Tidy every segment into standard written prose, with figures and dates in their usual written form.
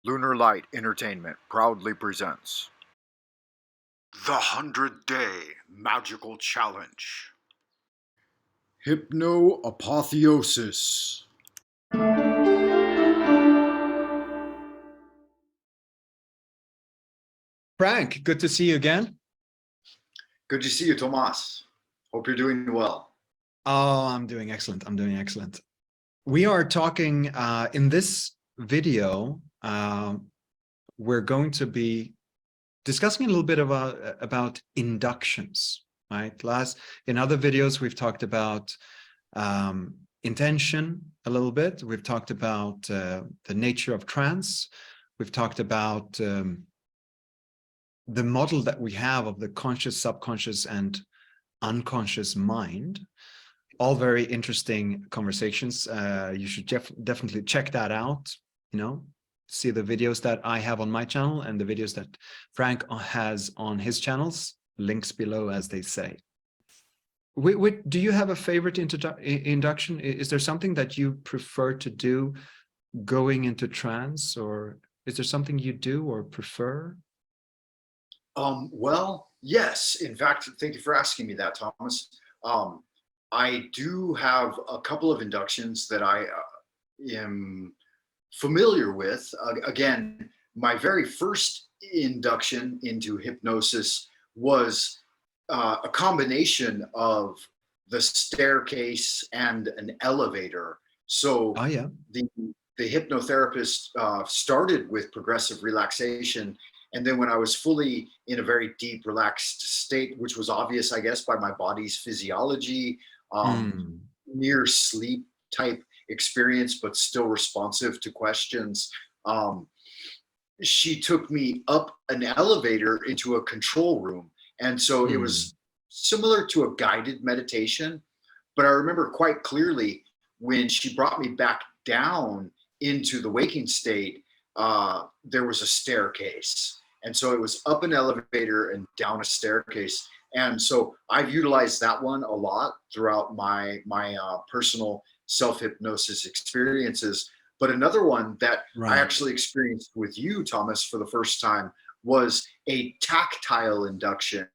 Lunar Light Entertainment proudly presents the 100-Day Magical Challenge. HypnoApotheosis. Frank, good to see you again. Good to see you, Tomas. Hope you're doing well. Oh, I'm doing excellent. I'm doing excellent. We are talking in this video. We're going to be discussing a little bit about inductions, right? In other videos, we've talked about intention a little bit. We've talked about the nature of trance. We've talked about the model that we have of the conscious, subconscious, and unconscious mind. All very interesting conversations. You should definitely check that out. See the videos that I have on my channel and the videos that Frank has on his channels. Links below, as they say. Do you have a favorite induction? Is there something that you prefer to do going into trance, or is there something you do or prefer? Well, yes. In fact, thank you for asking me that, Thomas. I do have a couple of inductions that I am familiar with. Again, my very first induction into hypnosis was a combination of the staircase and an elevator. So the hypnotherapist started with progressive relaxation. And then when I was fully in a very deep, relaxed state, which was obvious, I guess, by my body's physiology, near sleep type experience, but still responsive to questions, she took me up an elevator into a control room. And so it was similar to a guided meditation. But I remember quite clearly when she brought me back down into the waking state, there was a staircase. And so it was up an elevator and down a staircase. And so I've utilized that one a lot throughout my personal self-hypnosis experiences. But another one that I actually experienced with you, Thomas, for the first time was a tactile induction.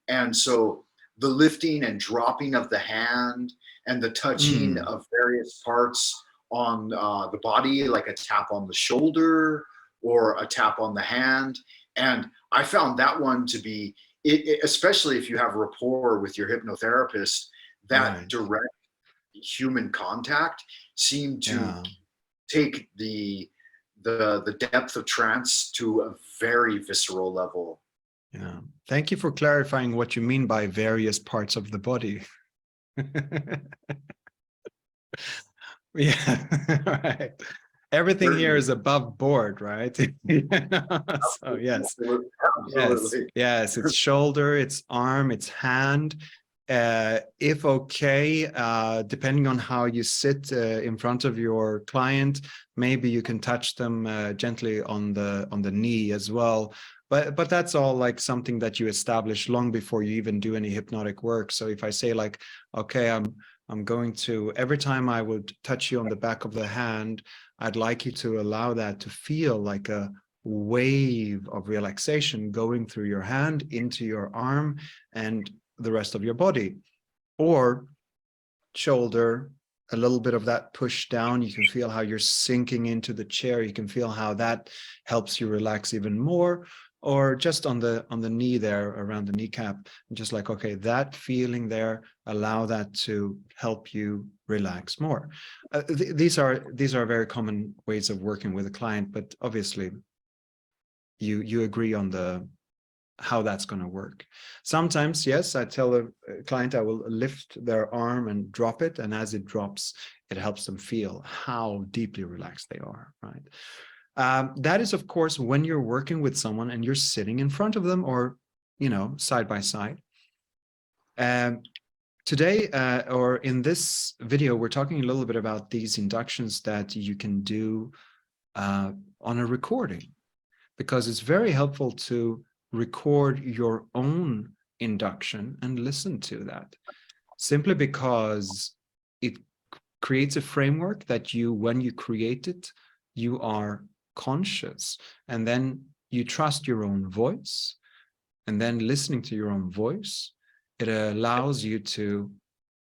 And so the lifting and dropping of the hand and the touching of various parts on the body, like a tap on the shoulder or a tap on the hand. And I found that one to be, especially if you have rapport with your hypnotherapist, that direct human contact seemed to take the depth of trance to a very visceral level. Yeah. Thank you for clarifying what you mean by various parts of the body. Yeah, right. Everything here is above board, right? So yes. Yes, it's shoulder, it's arm, it's hand. If okay, depending on how you sit in front of your client, maybe you can touch them gently on the knee as well. But that's all like something that you establish long before you even do any hypnotic work. So if I say like, okay, I'm going to, every time I would touch you on the back of the hand, I'd like you to allow that to feel like a wave of relaxation going through your hand into your arm and the rest of your body. Or shoulder, a little bit of that push down. You can feel how you're sinking into the chair. You can feel how that helps you relax even more. Or just on the knee there, around the kneecap, just like, okay, that feeling there, allow that to help you relax more. These are very common ways of working with a client, but obviously you agree on how that's going to work. Sometimes, yes, I tell a client I will lift their arm and drop it, and as it drops, it helps them feel how deeply relaxed they are, right? That is, of course, when you're working with someone and you're sitting in front of them or, side by side. Today, or in this video, we're talking a little bit about these inductions that you can do on a recording, because it's very helpful to record your own induction and listen to that, simply because it creates a framework that when you create it, you are conscious, and then you trust your own voice, and then listening to your own voice, it allows you to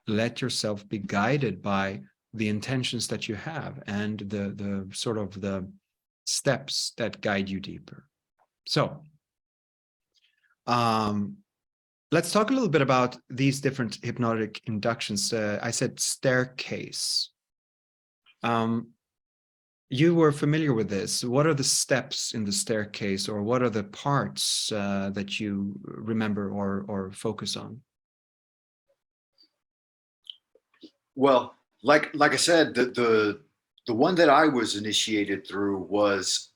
let yourself be guided by the intentions that you have and the sort of the steps that guide you deeper. So let's talk a little bit about these different hypnotic inductions. I said staircase. You were familiar with this. What are the steps in the staircase, or what are the parts that you remember or focus on? Well, like I said, the one that I was initiated through was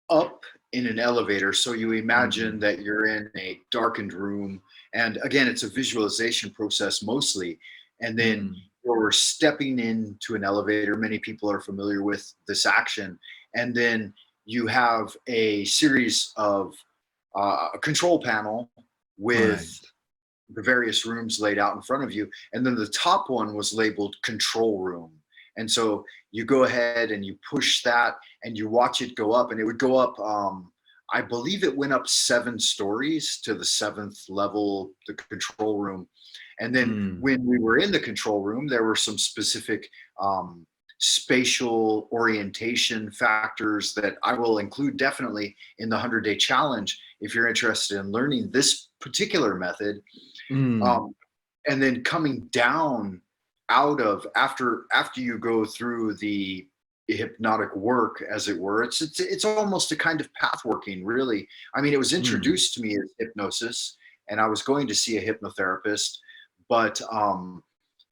up in an elevator. So you imagine that you're in a darkened room, and again, it's a visualization process mostly, and then you're stepping into an elevator. Many people are familiar with this action, and then you have a series of a control panel with the various rooms laid out in front of you. And then the top one was labeled control room. And so you go ahead and you push that and you watch it go up, and it would go up. I believe it went up 7 stories to the 7th level, the control room. And then when we were in the control room, there were some specific spatial orientation factors that I will include definitely in the 100-day challenge if you're interested in learning this particular method. And then coming down out of after you go through the hypnotic work, as it were, it's almost a kind of path working, really. I mean, it was introduced to me as hypnosis, and I was going to see a hypnotherapist, but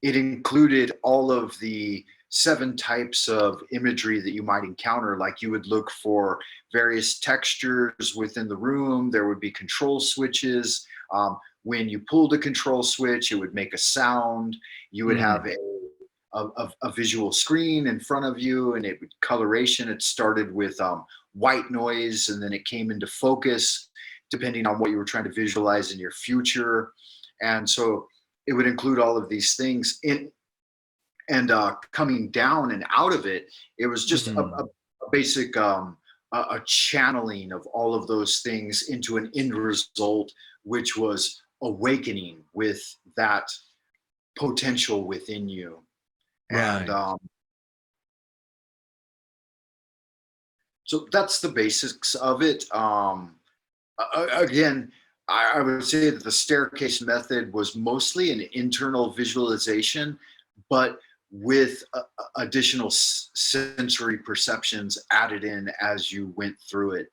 it included all of the 7 types of imagery that you might encounter. Like, you would look for various textures within the room. There would be control switches. When you pulled a control switch, it would make a sound. You would have a visual screen in front of you, and it would coloration. It started with white noise, and then it came into focus depending on what you were trying to visualize in your future. And so it would include all of these things and coming down and out of it. It was just a basic a channeling of all of those things into an end result, which was awakening with that potential within you. And so that's the basics of it. Again, I would say that the staircase method was mostly an internal visualization, but with additional sensory perceptions added in as you went through it.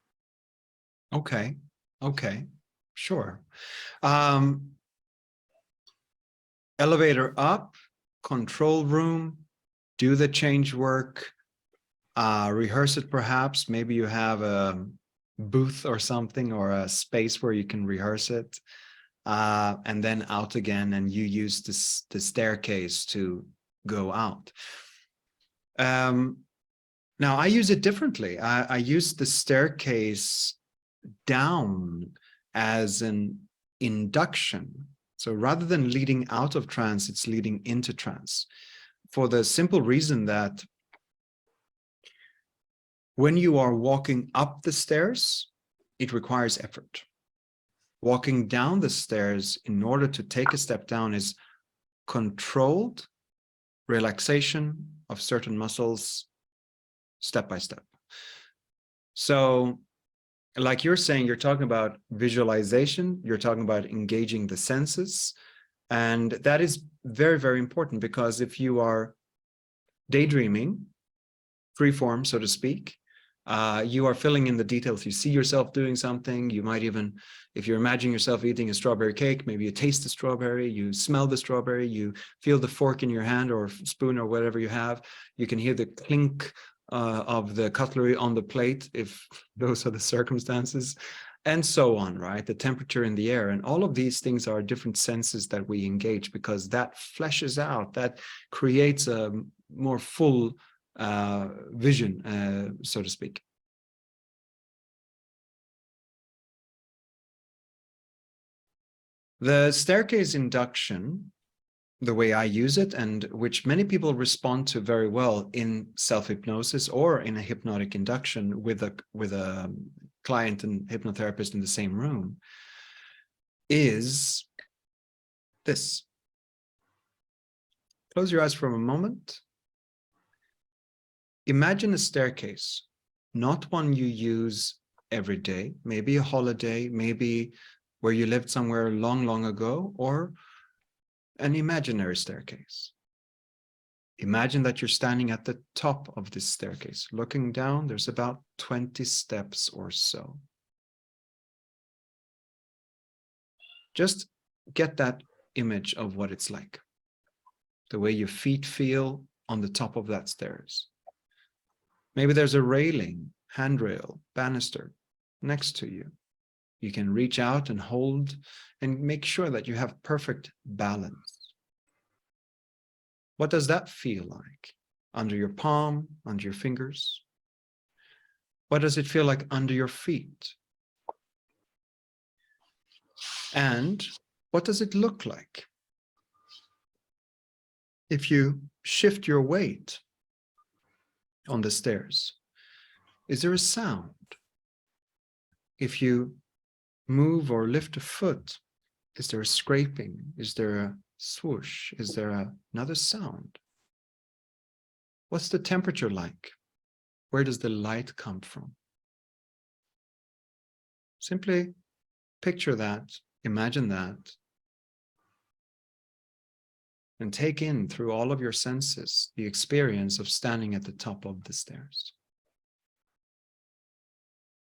Okay, sure. Elevator up, control room, do the change work, rehearse it perhaps. Maybe you have a booth or something, or a space where you can rehearse it, and then out again, and you use the staircase to go out. Now I use it differently. I use the staircase down as an induction. So rather than leading out of trance, it's leading into trance, for the simple reason that when you are walking up the stairs, it requires effort. Walking down the stairs, in order to take a step down, is controlled relaxation of certain muscles, step by step. So like you're saying, you're talking about visualization, you're talking about engaging the senses. And that is very, very important, because if you are daydreaming, free form, so to speak, you are filling in the details. You see yourself doing something. You might even, if you're imagining yourself eating a strawberry cake, maybe you taste the strawberry, you smell the strawberry, you feel the fork in your hand or spoon or whatever you have. You can hear the clink of the cutlery on the plate, if those are the circumstances, and so on, right? The temperature in the air, and all of these things are different senses that we engage, because that fleshes out, that creates a more full vision, so to speak. The staircase induction the way I use it, and which many people respond to very well in self-hypnosis or in a hypnotic induction with a client and hypnotherapist in the same room, is this. Close your eyes for a moment. Imagine a staircase, not one you use every day, maybe a holiday, maybe where you lived somewhere long, long ago, or an imaginary staircase. Imagine that you're standing at the top of this staircase. Looking down, there's about 20 steps or so. Just get that image of what it's like. The way your feet feel on the top of that stairs. Maybe there's a railing, handrail, banister next to you. You can reach out and hold and make sure that you have perfect balance. What does that feel like? Under your palm, under your fingers? What does it feel like under your feet? And what does it look like? If you shift your weight on the stairs, is there a sound? If you move or lift a foot, is there a scraping? Is there a swoosh? Is there another sound? What's the temperature like? Where does the light come from? Simply picture that, imagine that, and take in through all of your senses the experience of standing at the top of the stairs.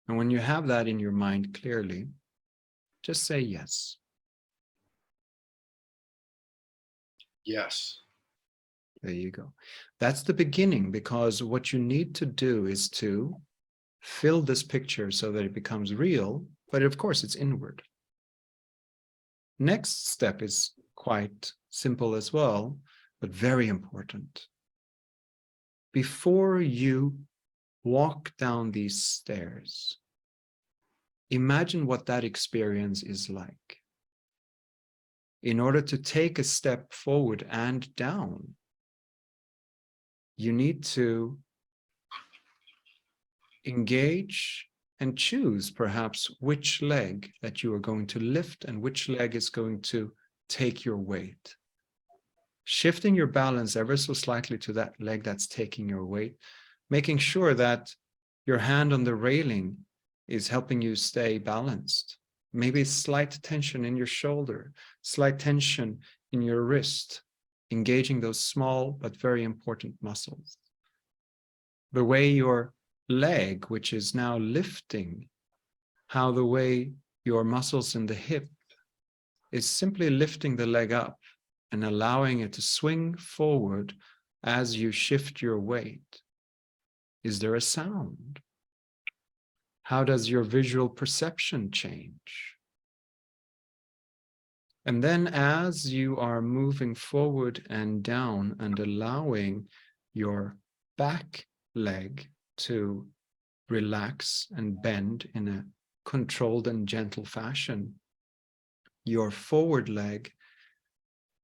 And when you have that in your mind clearly, just say yes. Yes. There you go. That's the beginning, because what you need to do is to fill this picture so that it becomes real, but of course it's inward. Next step is quite simple as well, but very important. Before you walk down these stairs, imagine what that experience is like. In order to take a step forward and down, you need to engage and choose perhaps which leg that you are going to lift and which leg is going to take your weight. Shifting your balance ever so slightly to that leg that's taking your weight, making sure that your hand on the railing is helping you stay balanced. Maybe slight tension in your shoulder, slight tension in your wrist, engaging those small but very important muscles. The way your leg, which is now lifting, how the way your muscles in the hip is simply lifting the leg up and allowing it to swing forward as you shift your weight. Is there a sound? How does your visual perception change? And then as you are moving forward and down and allowing your back leg to relax and bend in a controlled and gentle fashion, your forward leg,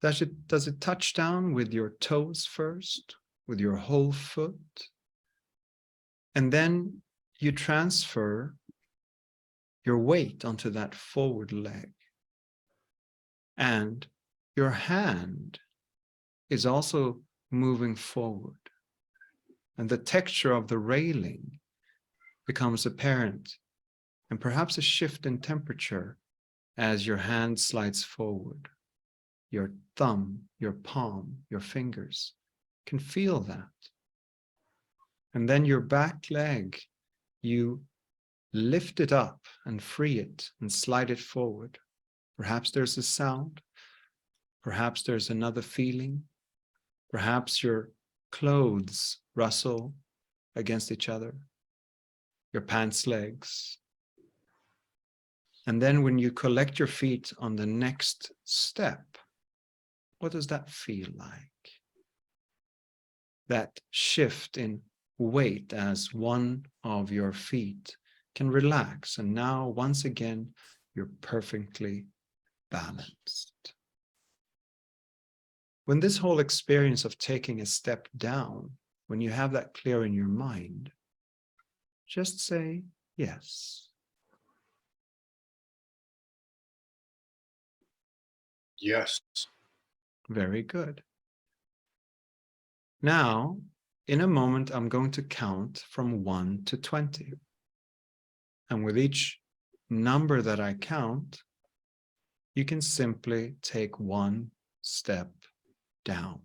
does it touch down with your toes first, with your whole foot? And then you transfer your weight onto that forward leg. And your hand is also moving forward. And the texture of the railing becomes apparent, and perhaps a shift in temperature as your hand slides forward. Your thumb, your palm, your fingers can feel that. And then your back leg, you lift it up and free it and slide it forward. Perhaps there's a sound. Perhaps there's another feeling. Perhaps your clothes rustle against each other. Your pants legs. And then when you collect your feet on the next step, what does that feel like? That shift in weight as one of your feet can relax. And now, once again, you're perfectly balanced. when this whole experience of taking a step down, when you have that clear in your mind, just say yes. Yes. Very good. Now, in a moment, I'm going to count from 1 to 20. And with each number that I count, you can simply take one step down.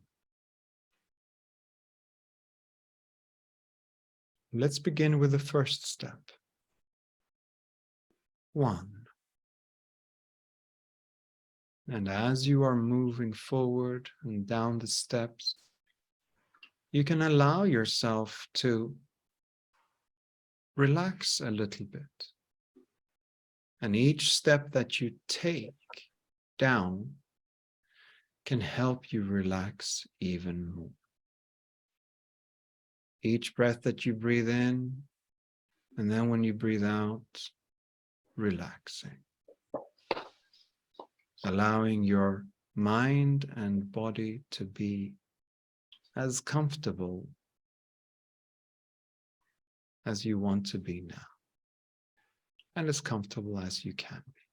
Let's begin with the first step. 1. And as you are moving forward and down the steps, you can allow yourself to relax a little bit. And each step that you take down can help you relax even more. Each breath that you breathe in, and then when you breathe out, relaxing. Allowing your mind and body to be as comfortable as you want to be now, and as comfortable as you can be.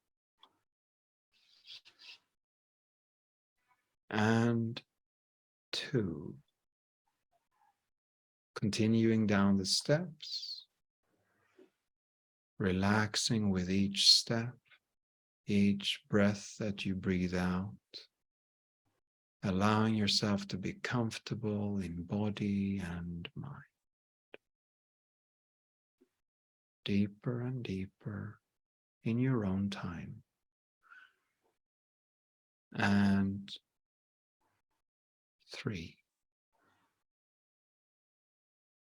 And 2. Continuing down the steps, relaxing with each step, each breath that you breathe out, allowing yourself to be comfortable in body and mind. Deeper and deeper in your own time. And 3.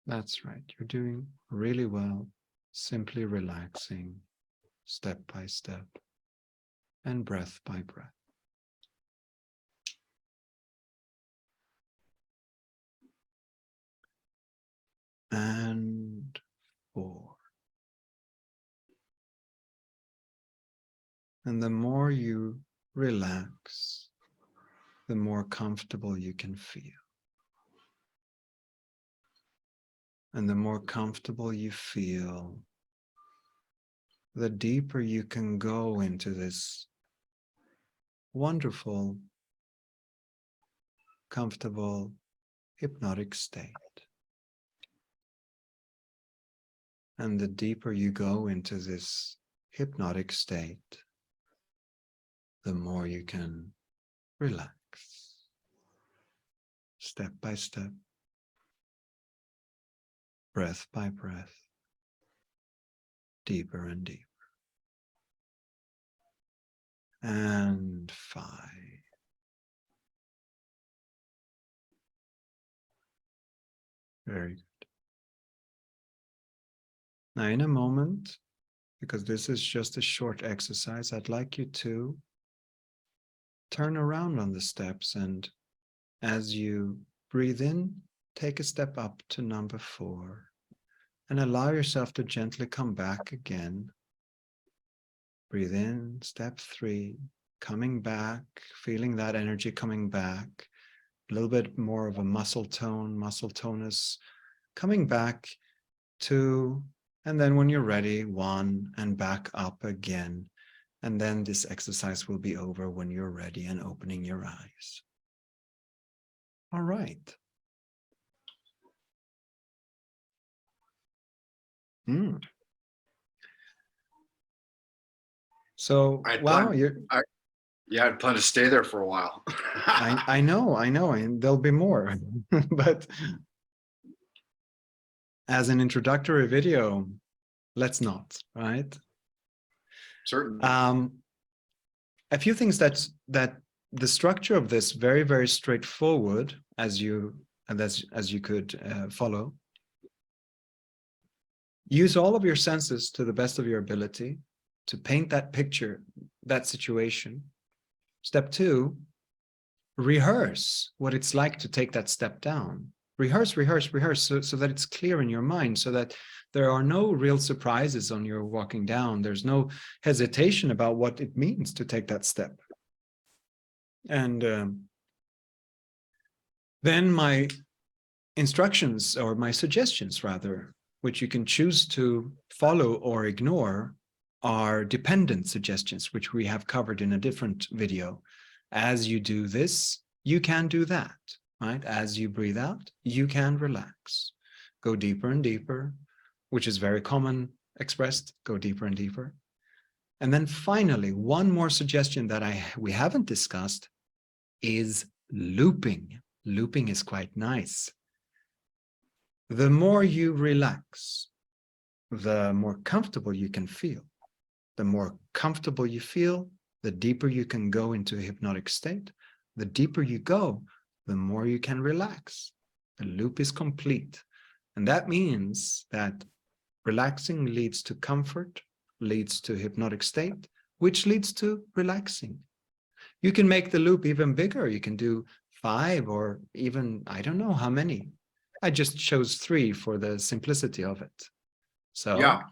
That's right, you're doing really well, simply relaxing step by step and breath by breath. And 4. And the more you relax, the more comfortable you can feel. And the more comfortable you feel, the deeper you can go into this wonderful, comfortable, hypnotic state. And the deeper you go into this hypnotic state, the more you can relax, step by step, breath by breath, deeper and deeper. And 5. Very good. Now, in a moment, because this is just a short exercise, I'd like you to turn around on the steps, and as you breathe in, take a step up to number 4 and allow yourself to gently come back again. Breathe in, step 3, coming back, feeling that energy coming back, a little bit more of a muscle tonus, coming back 2, and then when you're ready, 1, and back up again. And then this exercise will be over when you're ready and opening your eyes. All right. So, wow, I plan to stay there for a while. I know, and there'll be more. But as an introductory video, let's not, right? Certainly. A few things that the structure of this very, very straightforward, as you could follow. Use all of your senses to the best of your ability to paint that picture, that situation. Step 2, rehearse what it's like to take that step down. Rehearse so that it's clear in your mind, so that there are no real surprises on your walking down. There's no hesitation about what it means to take that step. And Then my instructions, or my suggestions rather, which you can choose to follow or ignore, are dependent suggestions, which we have covered in a different video. As you do this, you can do that, right? As you breathe out, you can relax. Go deeper and deeper, which is very common expressed, go deeper and deeper. And then finally, one more suggestion that we haven't discussed is looping. Looping is quite nice. The more you relax, the more comfortable you can feel. The more comfortable you feel, the deeper you can go into a hypnotic state. The deeper you go, the more you can relax. The loop is complete. And that means that relaxing leads to comfort, leads to hypnotic state, which leads to relaxing. You can make the loop even bigger. You can do 5 or even, I don't know how many. I just chose 3 for the simplicity of it. So yeah,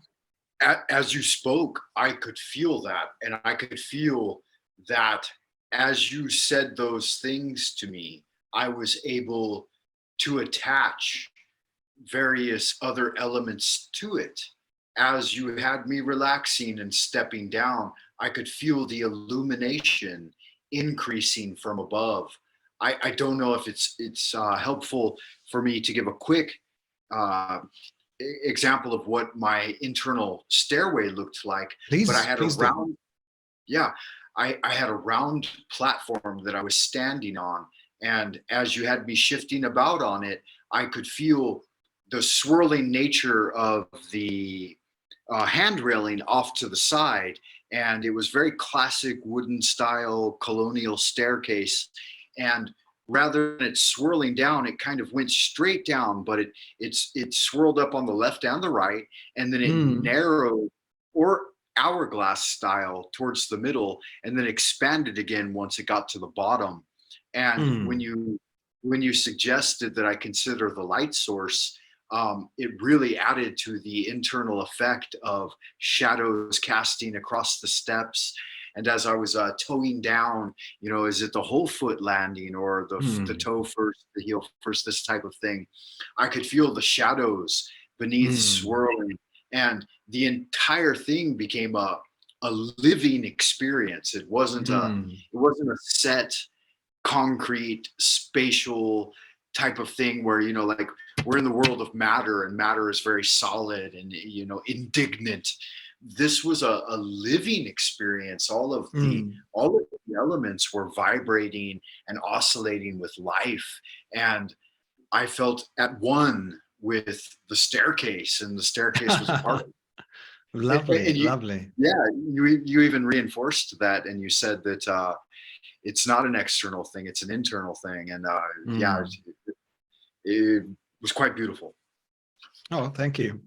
as you spoke, I could feel that. And I could feel that as you said those things to me, I was able to attach various other elements to it. As you had me relaxing and stepping down, I could feel the illumination increasing from above. I don't know if it's helpful for me to give a quick uh, example of what my internal stairway looked like. But I had a please do. round, yeah, I had a round platform that I was standing on. And as you had me shifting about on it, I could feel the swirling nature of the hand railing off to the side. And it was very classic wooden style colonial staircase. And rather than it swirling down, it kind of went straight down, but it swirled up on the left and the right, and then it narrowed, or hourglass style, towards the middle, and then expanded again once it got to the bottom. And when you suggested that I consider the light source, it really added to the internal effect of shadows casting across the steps. And as I was toeing down, you know, is it the whole foot landing, or the toe first, the heel first, this type of thing? I could feel the shadows beneath swirling, and the entire thing became a living experience. It wasn't a set, concrete, spatial type of thing where, you know, like, we're in the world of matter, and matter is very solid and, you know, indignant. This was a living experience. All of the elements were vibrating and oscillating with life. And I felt at one with the staircase, and the staircase was a part of it. Lovely, And lovely. Yeah, you even reinforced that, and you said that it's not an external thing, it's an internal thing. And yeah, it was quite beautiful. Oh, thank you.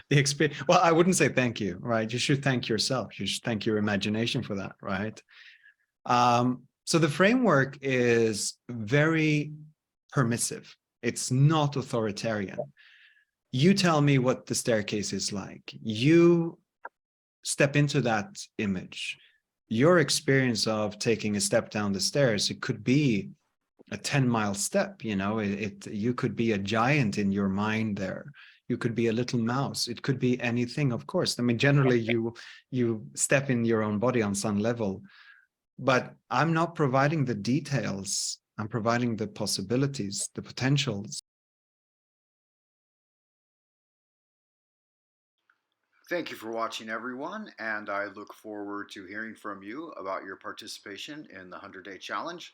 The experience. Well, I wouldn't say thank you, right? You should thank yourself. You should thank your imagination for that, right? So the framework is very permissive. It's not authoritarian. You tell me what the staircase is like. You step into that image. Your experience of taking a step down the stairs, it could be a 10-mile step, you know, you could be a giant in your mind there. You could be a little mouse. It could be anything, of course. I mean, generally you step in your own body on some level, but I'm not providing the details. I'm providing the possibilities, the potentials. Thank you for watching, everyone, and I look forward to hearing from you about your participation in the 100-Day Challenge.